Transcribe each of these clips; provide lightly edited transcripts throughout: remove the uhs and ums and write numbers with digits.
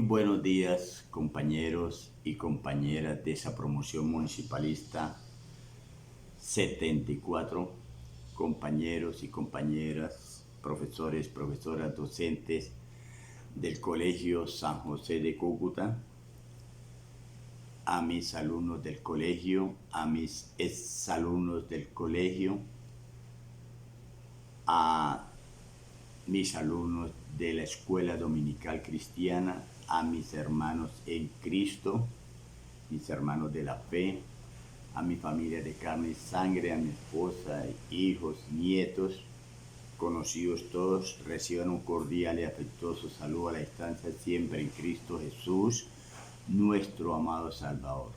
buenos días, compañeros y compañeras de esa promoción municipalista 74, compañeros y compañeras, profesores, profesoras, docentes del Colegio San José de Cúcuta, a mis alumnos del colegio, a mis exalumnos del colegio, a mis alumnos de la Escuela Dominical Cristiana, a mis hermanos en Cristo, mis hermanos de la fe, a mi familia de carne y sangre, a mi esposa, hijos, nietos, conocidos todos, reciban un cordial y afectuoso saludo a la distancia siempre en Cristo Jesús, nuestro amado Salvador.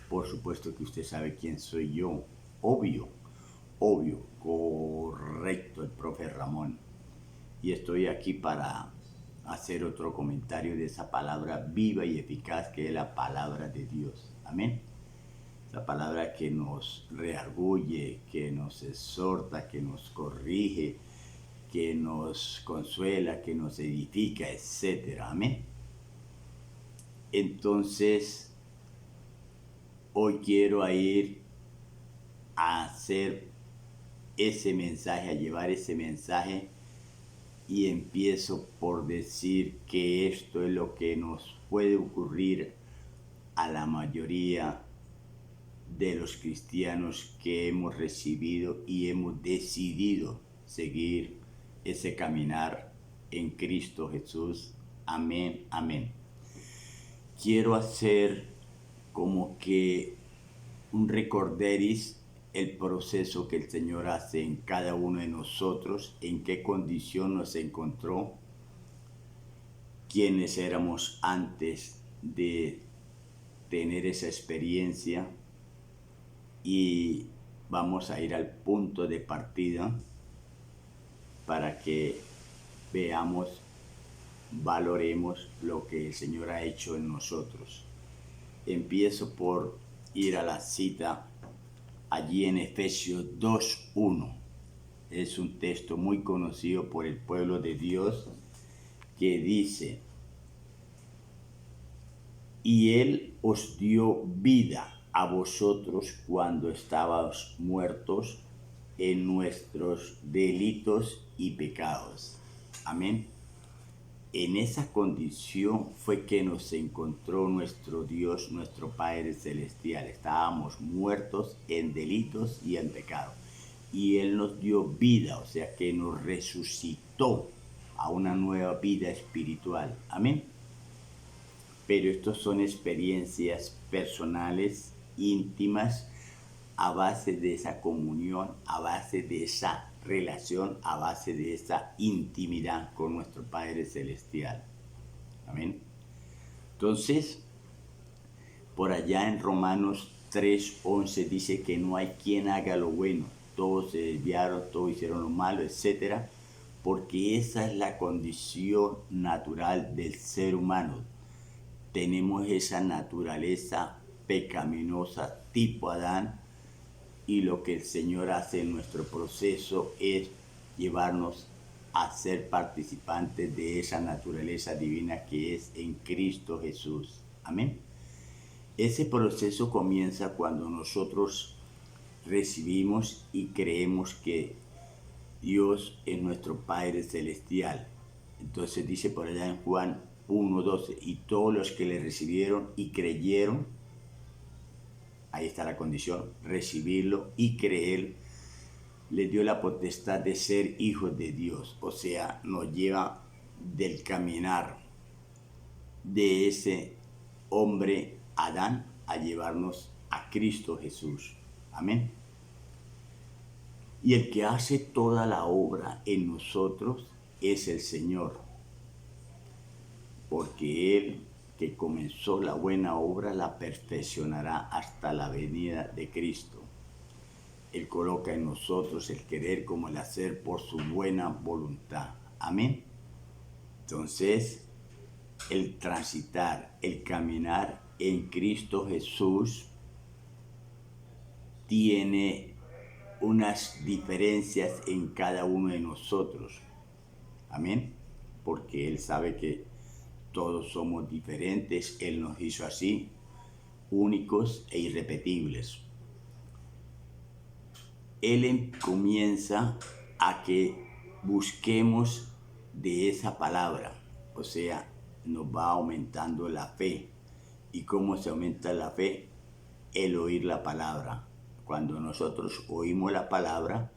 Por supuesto que usted sabe quién soy yo, obvio, correcto, el profe Ramón. Y estoy aquí para hacer otro comentario de esa palabra viva y eficaz que es la palabra de Dios. Amén. Esa palabra que nos reargulle, que nos exhorta, que nos corrige, que nos consuela, que nos edifica, etc. Amén. Entonces, hoy quiero ir a hacer ese mensaje, a llevar ese mensaje, y empiezo por decir que esto es lo que nos puede ocurrir a la mayoría de los cristianos que hemos recibido y hemos decidido seguir ese caminar en Cristo Jesús. Amén, amén. Quiero hacer como que un recorderis el proceso que el Señor hace en cada uno de nosotros, en qué condición nos encontró, quiénes éramos antes de tener esa experiencia, y vamos a ir al punto de partida para que veamos, valoremos lo que el Señor ha hecho en nosotros. Empiezo por ir a la cita allí en Efesios 2:1. Es un texto muy conocido por el pueblo de Dios que dice: y Él os dio vida a vosotros cuando estabais muertos en nuestros delitos y pecados. Amén. En esa condición fue que nos encontró nuestro Dios, nuestro Padre Celestial. Estábamos muertos en delitos y en pecado. Y Él nos dio vida, o sea que nos resucitó a una nueva vida espiritual. Amén. Pero estos son experiencias personales, íntimas, a base de esa comunión, a base de esa relación, a base de esa intimidad con nuestro Padre Celestial. Amén. Entonces, por allá en Romanos 3:11 dice que no hay quien haga lo bueno, todos se desviaron, todos hicieron lo malo, etc. Porque esa es la condición natural del ser humano. Tenemos esa naturaleza pecaminosa tipo Adán, y lo que el Señor hace en nuestro proceso es llevarnos a ser participantes de esa naturaleza divina que es en Cristo Jesús. Amén. Ese proceso comienza cuando nosotros recibimos y creemos que Dios es nuestro Padre Celestial. Entonces dice por allá en Juan 1:12, y todos los que le recibieron y creyeron, ahí está la condición, recibirlo y creer, les dio la potestad de ser hijos de Dios. O sea, nos lleva del caminar de ese hombre Adán a llevarnos a Cristo Jesús. Amén. Y el que hace toda la obra en nosotros es el Señor, porque Él que comenzó la buena obra la perfeccionará hasta la venida de Cristo. Él coloca en nosotros el querer como el hacer por su buena voluntad. Amén. Entonces, el transitar, el caminar en Cristo Jesús tiene unas diferencias en cada uno de nosotros. Amén. Porque Él sabe que todos somos diferentes, Él nos hizo así, únicos e irrepetibles. Él comienza a que busquemos de esa palabra, o sea, nos va aumentando la fe. ¿Y cómo se aumenta la fe? El oír la palabra. Cuando nosotros oímos la palabra,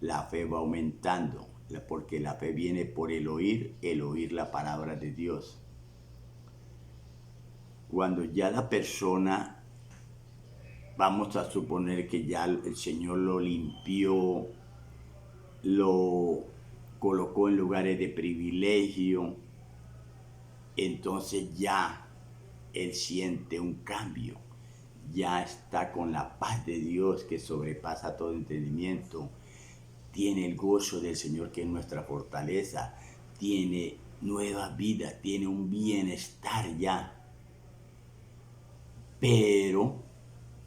la fe va aumentando, porque la fe viene por el oír la palabra de Dios. Cuando ya la persona, vamos a suponer que ya el Señor lo limpió, lo colocó en lugares de privilegio, entonces ya él siente un cambio, ya está con la paz de Dios que sobrepasa todo entendimiento, tiene el gozo del Señor que es nuestra fortaleza, tiene nueva vida, tiene un bienestar ya. Pero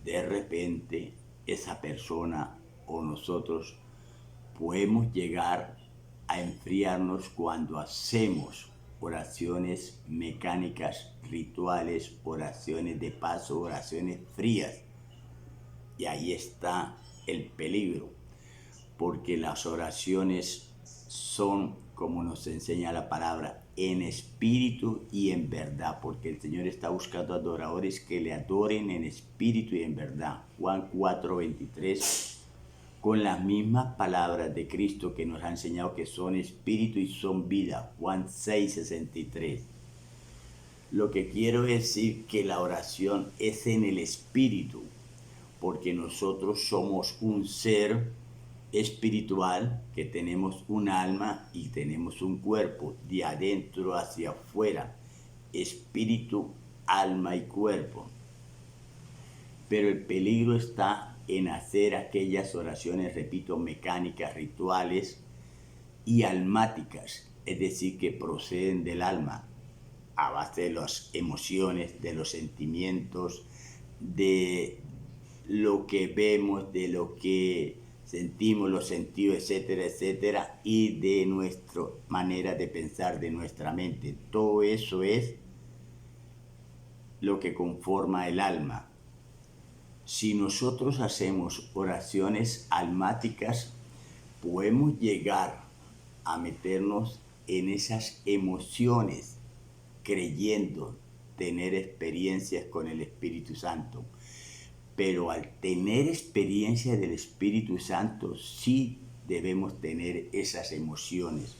de repente esa persona o nosotros podemos llegar a enfriarnos cuando hacemos oraciones mecánicas, rituales, oraciones de paso, oraciones frías. Y ahí está el peligro, porque las oraciones son, como nos enseña la palabra, en espíritu y en verdad, porque el Señor está buscando adoradores que le adoren en espíritu y en verdad. Juan 4:23, con las mismas palabras de Cristo que nos ha enseñado que son espíritu y son vida. Juan 6:63. Lo que quiero decir que la oración es en el espíritu, porque nosotros somos un ser espiritual que tenemos un alma y tenemos un cuerpo, de adentro hacia afuera, espíritu, alma y cuerpo. Pero el peligro está en hacer aquellas oraciones, repito, mecánicas, rituales y almáticas, es decir, que proceden del alma, a base de las emociones, de los sentimientos, de lo que vemos, de lo que sentimos, los sentidos, etcétera, etcétera, y de nuestra manera de pensar, de nuestra mente. Todo eso es lo que conforma el alma. Si nosotros hacemos oraciones almáticas, podemos llegar a meternos en esas emociones, creyendo tener experiencias con el Espíritu Santo. Pero al tener experiencia del Espíritu Santo, sí debemos tener esas emociones,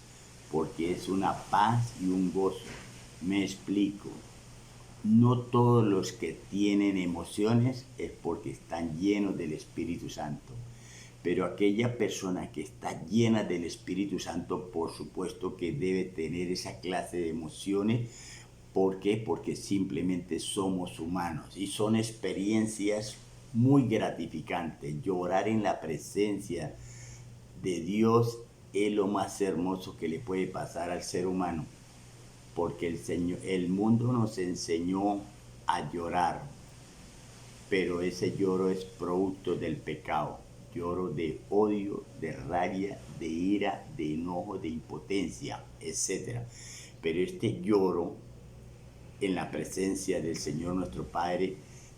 porque es una paz y un gozo. Me explico. No todos los que tienen emociones es porque están llenos del Espíritu Santo, pero aquella persona que está llena del Espíritu Santo, por supuesto que debe tener esa clase de emociones. ¿Por qué? Porque simplemente somos humanos y son experiencias muy gratificantes. Llorar en la presencia de Dios es lo más hermoso que le puede pasar al ser humano, porque el mundo nos enseñó a llorar, pero ese lloro es producto del pecado, lloro de odio, de rabia, de ira, de enojo, de impotencia, etc. Pero este lloro en la presencia del Señor nuestro Padre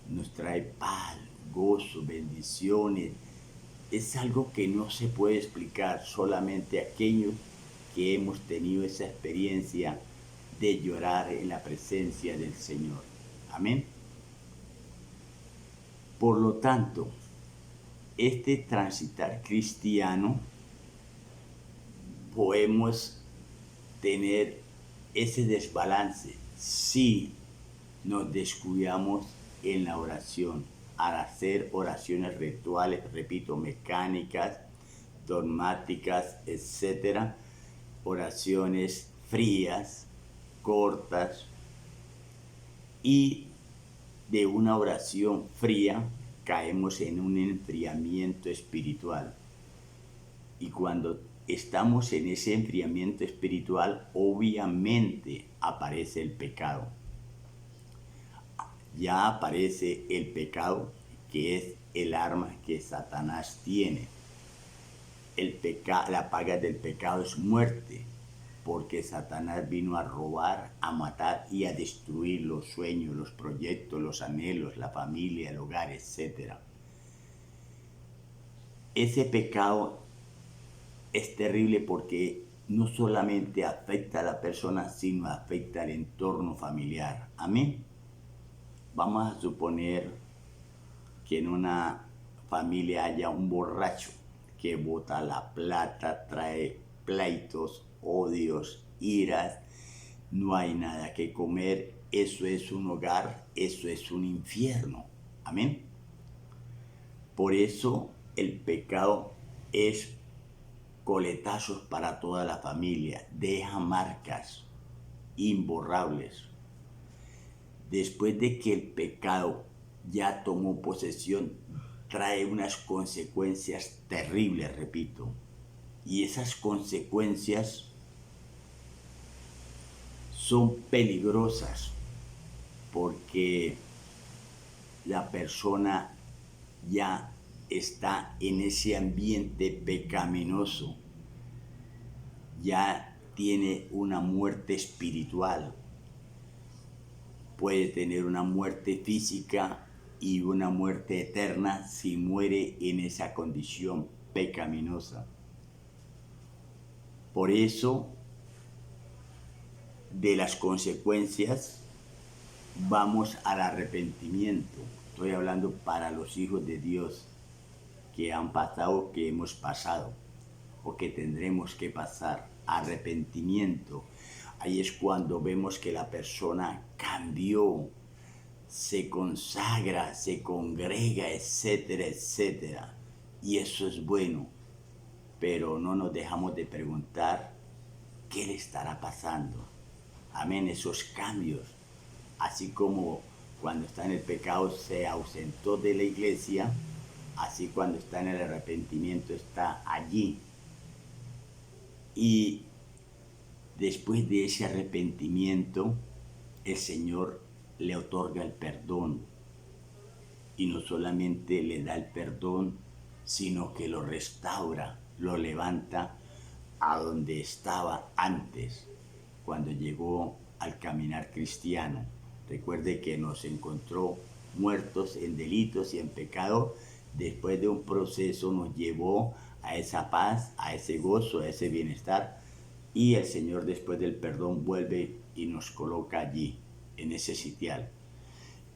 nos trae paz, gozo, bendiciones. Es algo que no se puede explicar, solamente aquellos que hemos tenido esa experiencia de llorar en la presencia del Señor. Amén. Por lo tanto, este transitar cristiano, podemos tener ese desbalance si nos descuidamos en la oración, al hacer oraciones rituales, repito, mecánicas, dogmáticas, etc. Oraciones frías, cortas, y de una oración fría caemos en un enfriamiento espiritual. Y cuando estamos en ese enfriamiento espiritual, obviamente aparece el pecado. Ya aparece el pecado, que es el arma que Satanás tiene. La paga del pecado es muerte. ¿Por porque Satanás vino a robar, a matar y a destruir los sueños, los proyectos, los anhelos, la familia, el hogar, etc. Ese pecado es terrible porque no solamente afecta a la persona, sino afecta al entorno familiar. Amén. Vamos a suponer que en una familia haya un borracho que bota la plata, trae pleitos, odios, iras, no hay nada que comer. Eso es un hogar, eso es un infierno. Amén. Por eso el pecado es coletazos para toda la familia, deja marcas imborrables. Después de que el pecado ya tomó posesión, trae unas consecuencias terribles, repito. Y esas consecuencias son peligrosas porque la persona ya está en ese ambiente pecaminoso, ya tiene una muerte espiritual, puede tener una muerte física y una muerte eterna si muere en esa condición pecaminosa. Por eso, de las consecuencias, vamos al arrepentimiento. Estoy hablando para los hijos de Dios que han pasado, que hemos pasado o que tendremos que pasar. Arrepentimiento. Ahí es cuando vemos que la persona cambió, se consagra, se congrega, etcétera, etcétera. Y eso es bueno, pero no nos dejamos de preguntar qué le estará pasando. Amén, esos cambios. Así como cuando está en el pecado se ausentó de la iglesia, así cuando está en el arrepentimiento está allí. Y después de ese arrepentimiento, el Señor le otorga el perdón. Y no solamente le da el perdón, sino que lo restaura, lo levanta a donde estaba antes, cuando llegó al caminar cristiano. Recuerde que nos encontró muertos en delitos y en pecado. Después de un proceso nos llevó a esa paz, a ese gozo, a ese bienestar. Y el Señor, después del perdón, vuelve y nos coloca allí, en ese sitial.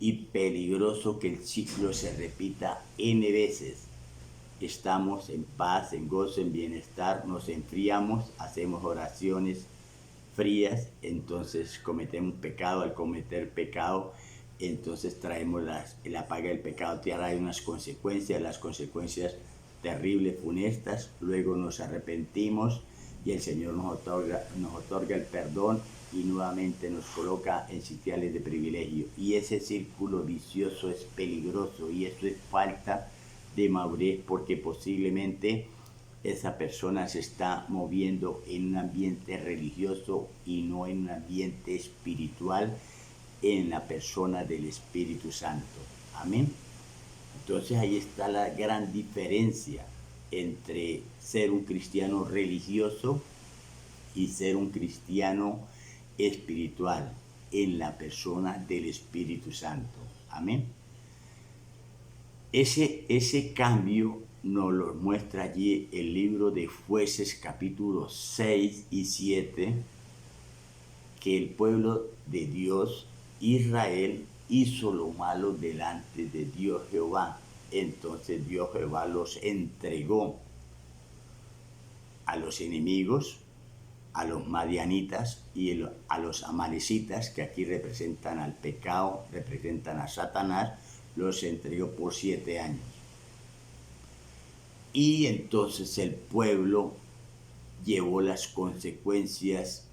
Y peligroso que el ciclo se repita N veces. Estamos en paz, en gozo, en bienestar, nos enfriamos, hacemos oraciones frías, entonces cometemos pecado. Al cometer pecado, entonces traemos la paga del pecado, trae unas consecuencias, las consecuencias terribles, funestas. Luego nos arrepentimos y el Señor nos otorga el perdón y nuevamente nos coloca en sitiales de privilegio. Y ese círculo vicioso es peligroso y eso es falta de madurez, porque posiblemente esa persona se está moviendo en un ambiente religioso y no en un ambiente espiritual, en la persona del Espíritu Santo. Amén. Entonces ahí está la gran diferencia entre ser un cristiano religioso y ser un cristiano espiritual, en la persona del Espíritu Santo. Amén. Ese cambio nos lo muestra allí el libro de Jueces capítulos 6 y 7, que el pueblo de Dios, Israel, hizo lo malo delante de Dios Jehová. Entonces Dios Jehová los entregó a los enemigos, a los madianitas y a los amalecitas, que aquí representan al pecado, representan a Satanás. Los entregó por 7 años. Y entonces el pueblo llevó las consecuencias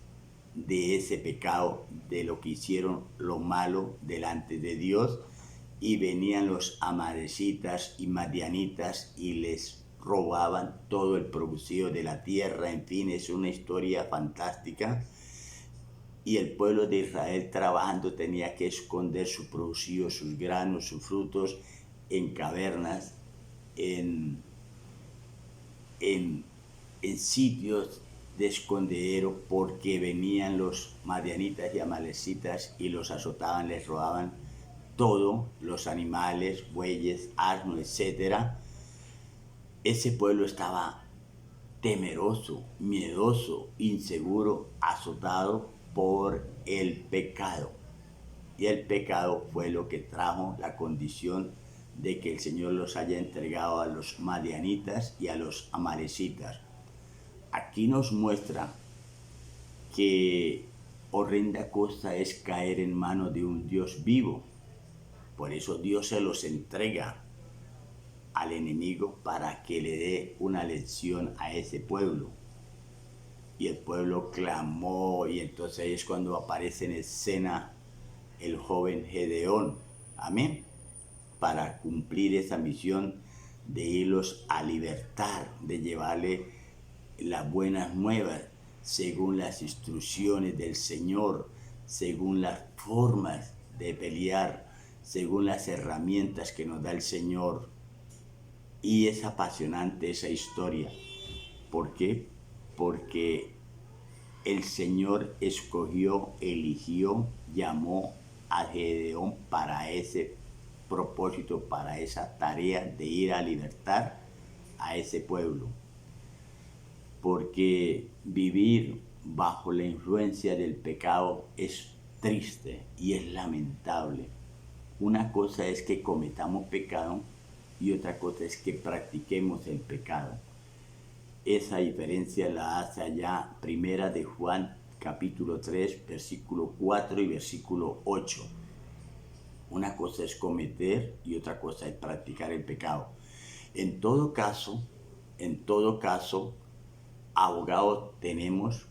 de ese pecado, de lo que hicieron lo malo delante de Dios, y venían los amalecitas y madianitas y les robaban todo el producido de la tierra. En fin, es una historia fantástica. Y el pueblo de Israel, trabajando, tenía que esconder su producido, sus granos, sus frutos, en cavernas, en sitios de escondedero porque venían los madianitas y amalecitas y los azotaban, les robaban todo, los animales, bueyes, asnos, etc. Ese pueblo estaba temeroso, miedoso, inseguro, azotado por el pecado. Y el pecado fue lo que trajo la condición de que el Señor los haya entregado a los madianitas y a los amalecitas. Aquí nos muestra que horrenda cosa es caer en manos de un Dios vivo. Por eso Dios se los entrega al enemigo para que le dé una lección a ese pueblo. Y el pueblo clamó, y entonces ahí es cuando aparece en escena el joven Gedeón. Amén. Para cumplir esa misión de irlos a libertar, de llevarle las buenas nuevas según las instrucciones del Señor, según las formas de pelear, según las herramientas que nos da el Señor. Y es apasionante esa historia. ¿Por qué? Porque el Señor escogió, eligió, llamó a Gedeón para ese propósito, para esa tarea de ir a libertar a ese pueblo. Porque vivir bajo la influencia del pecado es triste y es lamentable. Una cosa es que cometamos pecado y otra cosa es que practiquemos el pecado. Esa diferencia la hace allá Primera de Juan, capítulo 3, versículo 4 y versículo 8. Una cosa es cometer y otra cosa es practicar el pecado. En todo caso, abogado tenemos,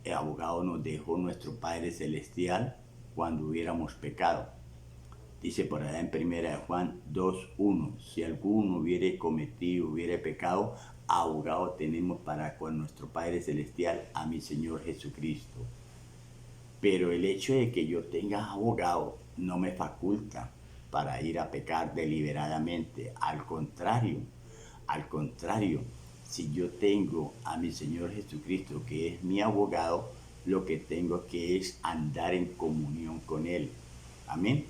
el abogado nos dejó nuestro Padre Celestial cuando hubiéramos pecado. Dice por allá en Primera de Juan 2:1, si alguno hubiere pecado, abogado tenemos para con nuestro Padre Celestial, a mi Señor Jesucristo. Pero el hecho de que yo tenga abogado no me faculta para ir a pecar deliberadamente. Al contrario, si yo tengo a mi Señor Jesucristo, que es mi abogado, lo que tengo que es andar en comunión con Él. Amén.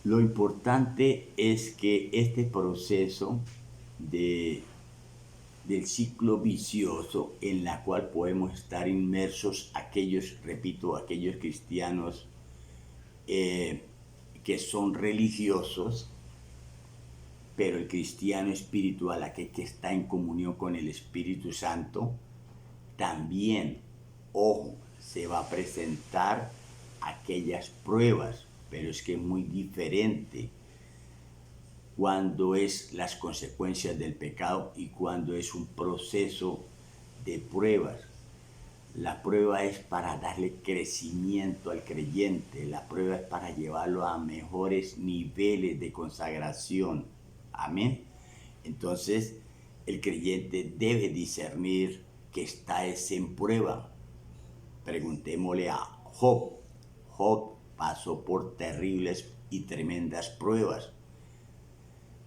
Lo importante es que este proceso del ciclo vicioso en la cual podemos estar inmersos aquellos cristianos que son religiosos, pero el cristiano espiritual, aquel que está en comunión con el Espíritu Santo, también, ojo, se va a presentar aquellas pruebas, pero es que es muy diferente cuando es las consecuencias del pecado y cuando es un proceso de pruebas. La prueba es para darle crecimiento al creyente, la prueba es para llevarlo a mejores niveles de consagración. Amén. Entonces, el creyente debe discernir que está en prueba. Preguntémosle a Job. Job pasó por terribles y tremendas pruebas.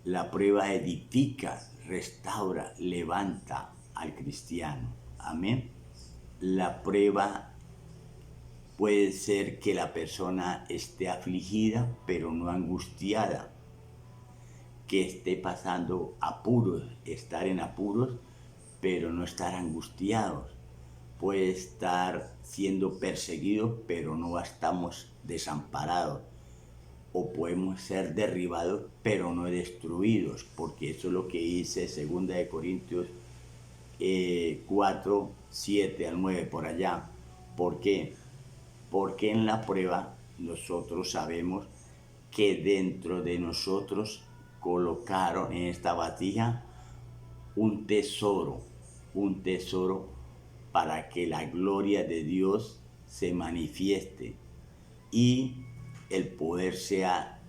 La prueba edifica, restaura, levanta al cristiano. Amén. La prueba puede ser que la persona esté afligida, pero no angustiada. Que esté pasando apuros, estar en apuros, pero no estar angustiados. Puede estar siendo perseguido, pero no estamos desamparados. O podemos ser derribados, pero no destruidos, porque eso es lo que dice 2 de Corintios 4, 7 al 9, por allá. ¿Por qué? Porque en la prueba nosotros sabemos que dentro de nosotros colocaron en esta vasija un tesoro para que la gloria de Dios se manifieste y el poder sea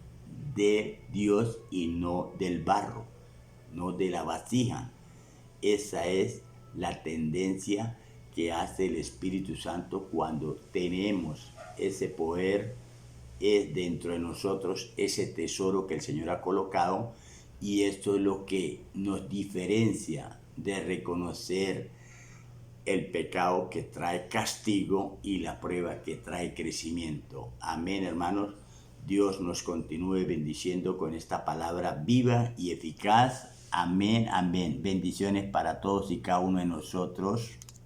de Dios y no del barro, no de la vasija. Esa es la tendencia que hace el Espíritu Santo cuando tenemos ese poder, es dentro de nosotros ese tesoro que el Señor ha colocado, y esto es lo que nos diferencia de reconocer el pecado que trae castigo y la prueba que trae crecimiento. Amén, hermanos. Dios nos continúe bendiciendo con esta palabra viva y eficaz. Amén, amén. Bendiciones para todos y cada uno de nosotros.